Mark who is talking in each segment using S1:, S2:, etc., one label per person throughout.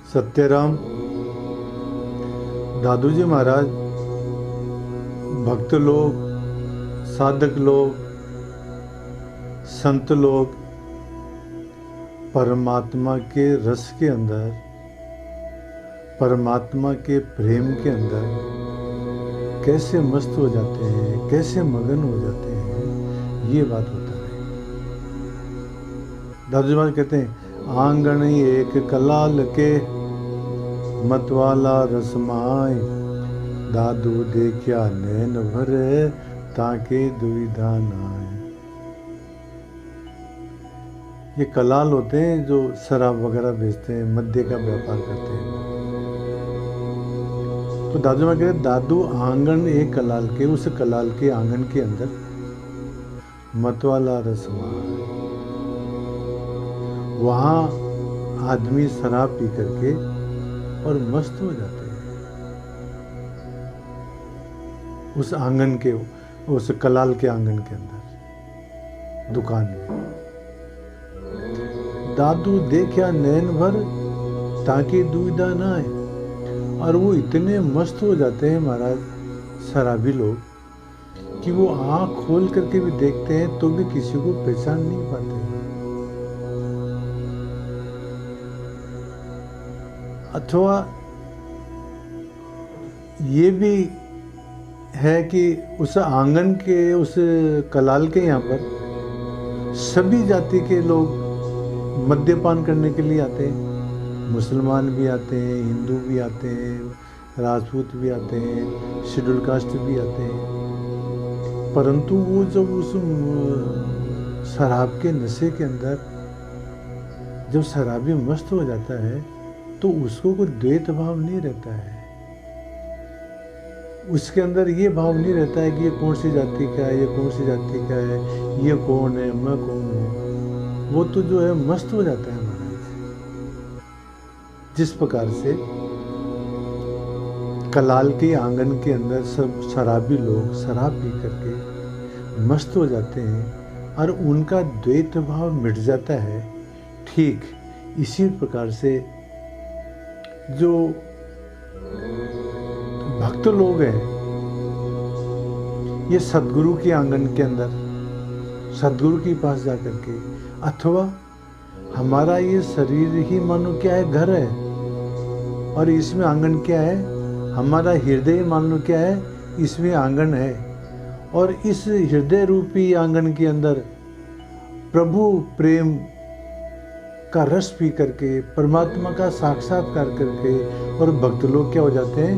S1: सत्यराम दादू जी महाराज, भक्त लोग, साधक लोग, संत लोग परमात्मा के रस के अंदर, परमात्मा के प्रेम के अंदर कैसे मस्त हो जाते हैं, कैसे मगन हो जाते हैं, ये बात होता है। दादू जी महाराज कहते हैं, आंगन एक कलाल के मतवाला रसमाय, दादू देखा नैन भर ताके दुविधा नाय। ये कलाल होते हैं जो शराब वगैरह बेचते हैं, मद्य का व्यापार करते हैं। तो दादू में कह रहे, दादू आंगन एक कलाल के, उस कलाल के आंगन के अंदर मतवाला रसमाय, वहां आदमी शराब पी करके और मस्त हो जाते हैं। उस आंगन के, उस कलाल के आंगन के अंदर दुकान में दादू देखा नैन भर ताकि दुविधा ना आए। और वो इतने मस्त हो जाते हैं महाराज शराबी लोग कि वो आंख खोल करके भी देखते हैं तो भी किसी को पहचान नहीं पाते। अथवा ये भी है कि उस आंगन के, उस कलाल के यहाँ पर सभी जाति के लोग मद्यपान करने के लिए आते हैं। मुसलमान भी आते हैं, हिंदू भी आते हैं, राजपूत भी आते हैं, शेड्यूल कास्ट भी आते हैं। परंतु वो जब उस शराब के नशे के अंदर जब शराबी मस्त हो जाता है तो उसको कोई द्वैत भाव नहीं रहता है। उसके अंदर ये भाव नहीं रहता है कि ये कौन सी जाति का है, ये कौन सी जाति का है, ये कौन है, मैं कौन हूँ। वो तो जो है मस्त हो जाता है महाराज। जिस प्रकार से कलाल के आंगन के अंदर सब शराबी लोग शराब पी करके मस्त हो जाते हैं और उनका द्वैत भाव मिट जाता है, ठीक इसी प्रकार से जो भक्त लोग हैं ये सदगुरु के आंगन के अंदर, सदगुरु के पास जाकर के, अथवा हमारा ये शरीर ही मानो क्या है, घर है, और इसमें आंगन क्या है, हमारा हृदय मान लो क्या है, इसमें आंगन है। और इस हृदय रूपी आंगन के अंदर प्रभु प्रेम का रस पी करके, परमात्मा का साक्षात्कार करके, और भक्त लोग क्या हो जाते हैं,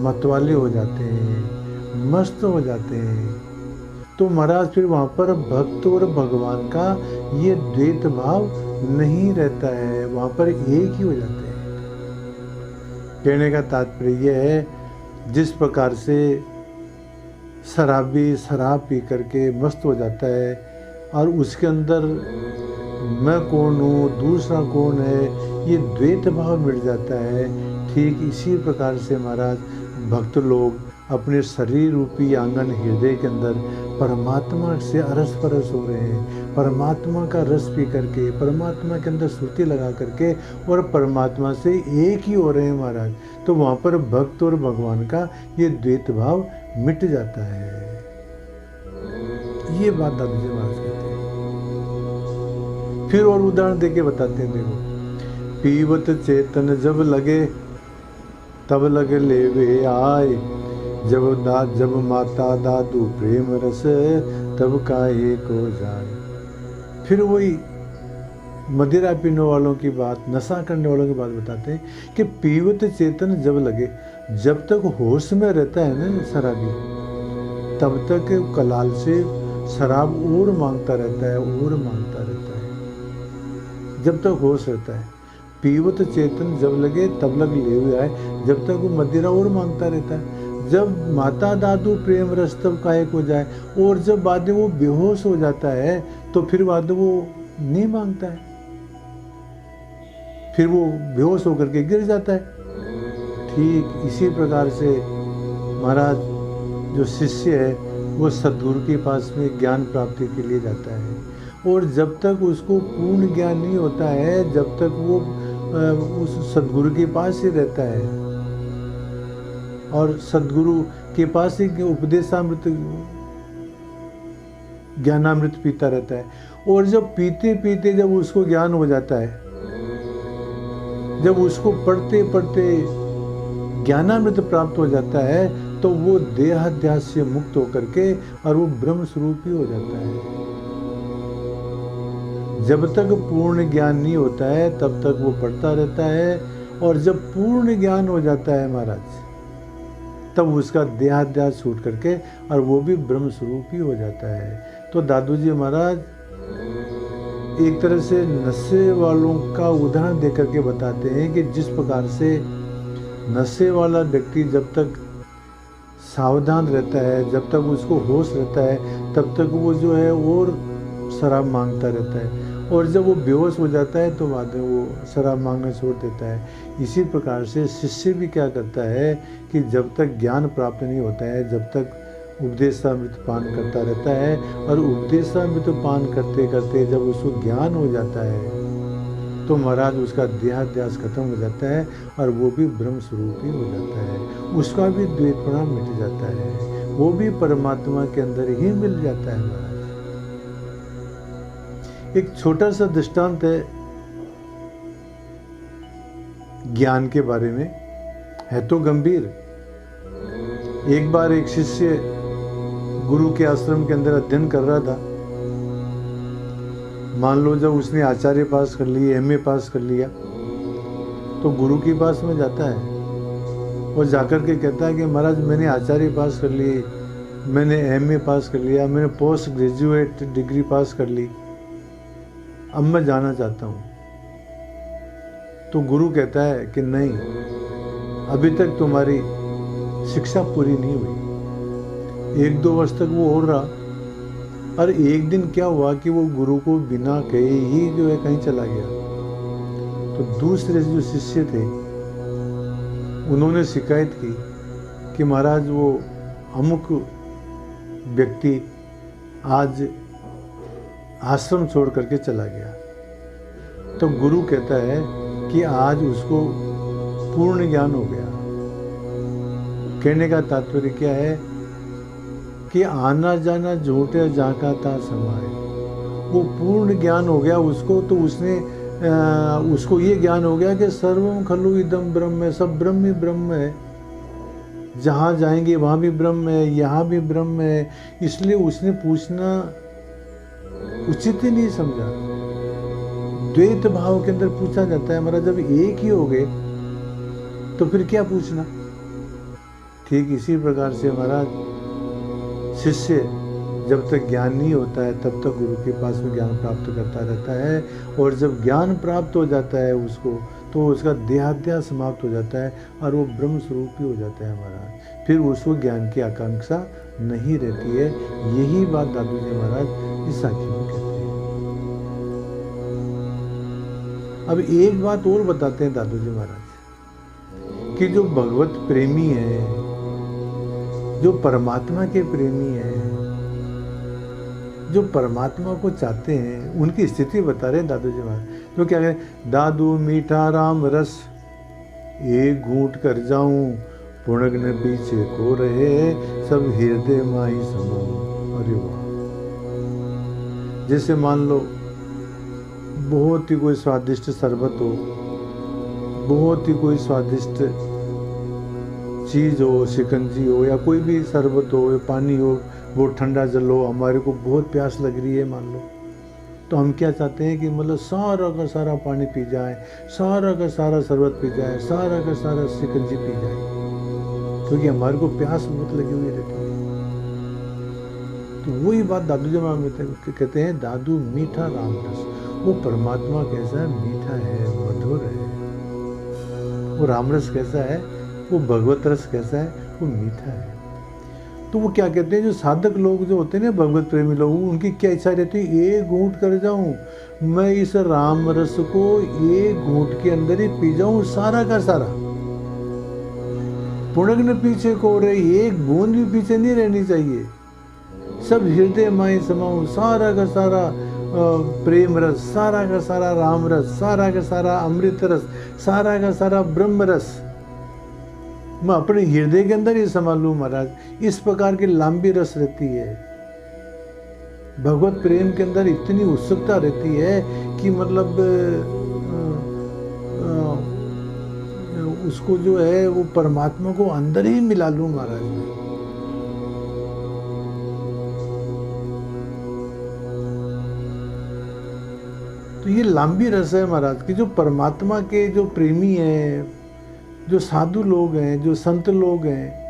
S1: मतवाले हो जाते हैं, मस्त हो जाते हैं। तो महाराज फिर वहाँ पर भक्त और भगवान का ये द्वैत भाव नहीं रहता है, वहाँ पर एक ही हो जाते हैं। कहने का तात्पर्य यह है, जिस प्रकार से शराबी शराब पी करके मस्त हो जाता है और उसके अंदर मैं कौन हूँ, दूसरा कौन है, ये द्वैत भाव मिट जाता है, ठीक इसी प्रकार से महाराज भक्त लोग अपने शरीर रूपी आंगन हृदय के अंदर परमात्मा से अरस परस हो रहे हैं, परमात्मा का रस पी करके, परमात्मा के अंदर सुरती लगा करके और परमात्मा से एक ही हो रहे हैं महाराज। तो वहाँ पर भक्त और भगवान का ये द्वैत भाव मिट जाता है। ये बात दादू जी महाराज कहते हैं। फिर और उदाहरण देके बताते हैं, देखो, पीवत चेतन जब लगे तब लगे लेवे आए, जब माता दादू प्रेम रस तब काहे को जाए। फिर वही मदिरा पीने वालों की बात, नशा करने वालों की बात बताते हैं कि पीवत चेतन जब लगे, जब तक होश में रहता है ना शराबी, तब तक कलाल से शराब और मांगता रहता है, और मांगता रहता है, जब तक होश रहता है। पीवत चेतन जब लगे तब लग ले आए, जब तक वो मदिरा और मांगता रहता है। जब माता दादू प्रेम रस तब काहे को जाए, और जब बाद में वो बेहोश हो जाता है तो फिर बाद वो नहीं मांगता है, फिर वो बेहोश होकर के गिर जाता है। ठीक इसी प्रकार से महाराज जो शिष्य है वो सद्गुरु के पास में ज्ञान प्राप्ति के लिए जाता है, और जब तक उसको पूर्ण ज्ञान नहीं होता है, जब तक वो उस सद्गुरु के पास ही रहता है और सद्गुरु के पास ही उपदेशामृत ज्ञानामृत पीता रहता है। और जब पीते पीते जब उसको ज्ञान हो जाता है, जब उसको पढ़ते पढ़ते ज्ञानामृत प्राप्त हो जाता है, तो वो देहाध्यास से मुक्त होकर के और वो ब्रह्म स्वरूप ही हो जाता है। जब तक पूर्ण ज्ञान नहीं होता है तब तक वो पढ़ता रहता है, और जब पूर्ण ज्ञान हो जाता है महाराज, तब उसका देहाध्यास छूट करके और वो भी ब्रह्म स्वरूप ही हो जाता है। तो दादू जी महाराज एक तरह से नशे वालों का उदाहरण देकर के बताते हैं कि जिस प्रकार से नशे वाला व्यक्ति जब तक सावधान रहता है, जब तक उसको होश रहता है, तब तक वो जो है और शराब मांगता रहता है, और जब वो बेहोश हो जाता है तो बाद में वो शराब मांगना छोड़ देता है। इसी प्रकार से शिष्य भी क्या करता है कि जब तक ज्ञान प्राप्त नहीं होता है, जब तक उपदेशामृत पान करता रहता है, और उपदेशामृत पान करते करते जब उसको ज्ञान हो जाता है तो महाराज उसका देहाध्यास खत्म हो जाता है और वो भी ब्रह्म स्वरूप ही हो जाता है। उसका भी द्वैतपना मिट जाता है, वो भी परमात्मा के अंदर ही मिल जाता है महाराज। एक छोटा सा दृष्टांत है ज्ञान के बारे में, है तो गंभीर। एक बार एक शिष्य गुरु के आश्रम के अंदर अध्ययन कर रहा था। मान लो जब उसने आचार्य पास कर ली, एमए पास कर लिया, तो गुरु के पास में जाता है और जाकर के कहता है कि महाराज मैंने आचार्य पास कर ली, मैंने एमए पास कर लिया, मैंने पोस्ट ग्रेजुएट डिग्री पास कर ली, अब मैं जाना चाहता हूँ। तो गुरु कहता है कि नहीं, अभी तक तुम्हारी शिक्षा पूरी नहीं हुई। 1-2 वर्ष तक वो और रहा, और एक दिन क्या हुआ कि वो गुरु को बिना कहे ही जो है कहीं चला गया। तो दूसरे जो शिष्य थे उन्होंने शिकायत की कि महाराज वो अमुक व्यक्ति आज आश्रम छोड़ करके चला गया। तो गुरु कहता है कि आज उसको पूर्ण ज्ञान हो गया। कहने का तात्पर्य क्या है कि आना जाना झूठे जाका था समाए, वो पूर्ण ज्ञान हो गया उसको। तो उसने उसको ये ज्ञान हो गया कि सर्वम खलु इदम ब्रह्म है, सब ब्रह्म ही ब्रह्म है, जहाँ जाएंगे वहाँ भी ब्रह्म है, यहाँ भी ब्रह्म है। इसलिए उसने पूछना उचित ही नहीं समझा। द्वैत भाव के अंदर पूछा जाता है महाराज, जब एक ही हो गए तो फिर क्या पूछना। ठीक इसी प्रकार से महाराज शिष्य जब तक ज्ञान नहीं होता है तब तक गुरु के पास में ज्ञान प्राप्त करता रहता है, और जब ज्ञान प्राप्त हो जाता है उसको तो उसका देहाध्यास समाप्त हो जाता है और वो ब्रह्म स्वरूप ही हो जाता है महाराज। फिर उसको ज्ञान की आकांक्षा नहीं रहती है। यही बात दादू जी महाराज इस साखी में कहते हैं। अब एक बात और बताते हैं दादू जी महाराज कि जो भगवत प्रेमी है, जो परमात्मा के प्रेमी हैं, जो परमात्मा को चाहते हैं, उनकी स्थिति बता रहे हैं दादू जी महाराज। तो क्या कहें, दादू मीठा राम रस एक घूंट कर जाऊं, पुणग्न पीछे को रहे, सब हृदय माई समाऊं। अरे वाह! जैसे मान लो बहुत ही कोई स्वादिष्ट शरबत हो, बहुत ही कोई स्वादिष्ट चीज़ हो, शिकंजी हो या कोई भी शरबत हो या पानी हो, वो ठंडा जल हो, हमारे को बहुत प्यास लग रही है मान लो, तो हम क्या चाहते हैं कि मतलब सारा का सारा पानी पी जाए, सारा का सारा शरबत पी जाए, सारा का सारा शिकंजी पी जाए, क्योंकि हमारे को प्यास बहुत लगी हुई रहती है। तो वही बात दादू जी महाराज कहते हैं, दादू मीठा राम रस। वो परमात्मा कैसा है, मीठा है, मधुर है। वो रामरस कैसा है, वो भगवत रस कैसा है, वो मीठा है। तो वो क्या कहते हैं, जो साधक लोग जो होते हैं ना, भगवत प्रेमी लोग, उनकी क्या इच्छा रहती है, एक घूंट कर जाऊं मैं, इस राम रस को एक घूंट के अंदर ही पी जाऊं, सारा का सारा। पुणग्न पीछे को रहे, एक बूंद भी पीछे नहीं रहनी चाहिए, सब हृदय माई समाऊं, सारा का सारा प्रेम रस, सारा का सारा राम रस, सारा का सारा अमृत रस, सारा का सारा ब्रह्म रस मैं अपने हृदय के अंदर ही संभाल लूं महाराज। इस प्रकार की लंबी रस रहती है। भगवत प्रेम के अंदर इतनी उत्सुकता रहती है कि मतलब उसको जो है वो परमात्मा को अंदर ही मिला लूं महाराज। तो ये लंबी रस है महाराज कि जो परमात्मा के जो प्रेमी हैं, जो साधु लोग हैं, जो संत लोग हैं,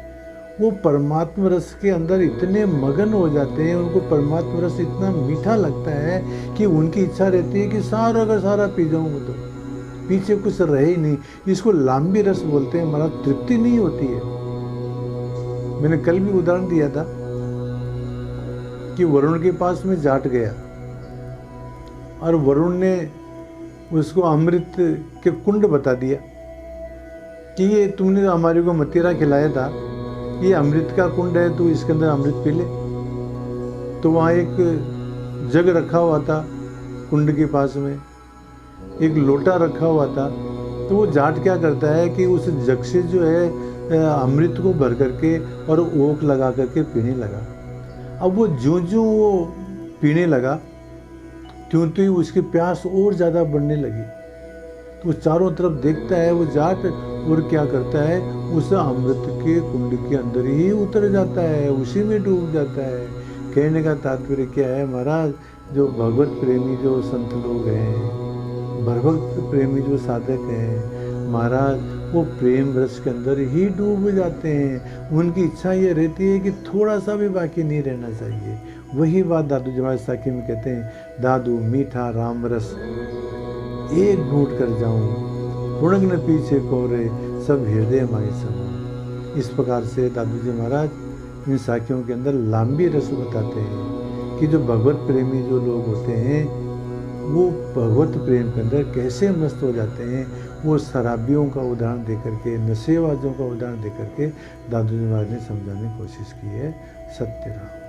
S1: वो परमात्मा रस के अंदर इतने मगन हो जाते हैं, उनको परमात्मा रस इतना मीठा लगता है कि उनकी इच्छा रहती है कि सारा का सारा पी जाऊँ, तो पीछे कुछ रहे ही नहीं। इसको लंबी रस बोलते हैं महाराज। तृप्ति नहीं होती है। मैंने कल भी उदाहरण दिया था कि वरुण के पास में जाट गया और वरुण ने उसको अमृत के कुंड बता दिया कि ये तुमने जो हमारे को मतीरा खिलाया था, ये अमृत का कुंड है, तो इसके अंदर अमृत पी ले। तो वहाँ एक जग रखा हुआ था कुंड के पास में, एक लोटा रखा हुआ था। तो वो जाट क्या करता है कि उस जग से जो है अमृत को भर करके और ओक लगा करके पीने लगा। अब वो ज्यों वो पीने लगा त्यों ही उसकी प्यास और ज़्यादा बढ़ने लगी। तो वो चारों तरफ देखता है वो जाट और क्या करता है, उस अमृत के कुंड के अंदर ही उतर जाता है, उसी में डूब जाता है। कहने का तात्पर्य क्या है महाराज, जो भगवत प्रेमी जो संत लोग हैं, भगवत प्रेमी जो साधक हैं महाराज, वो प्रेम रस के अंदर ही डूब जाते हैं। उनकी इच्छा ये रहती है कि थोड़ा सा भी बाकी नहीं रहना चाहिए। वही बात दादू जी महाराज साखी में कहते हैं, दादू मीठा राम रस एक घूंट कर जाऊं, गुणग न पीछे कोरे सब हृदय माई समा। इस प्रकार से दादू जी महाराज इन साखियों के अंदर लंबी रस बताते हैं कि जो भगवत प्रेमी जो लोग होते हैं वो भगवत प्रेम के अंदर कैसे मस्त हो जाते हैं। वो शराबियों का उदाहरण दे करके, नशेबाजों का उदाहरण दे करके दादू जी महाराज ने समझाने की कोशिश की है। सत्य राम।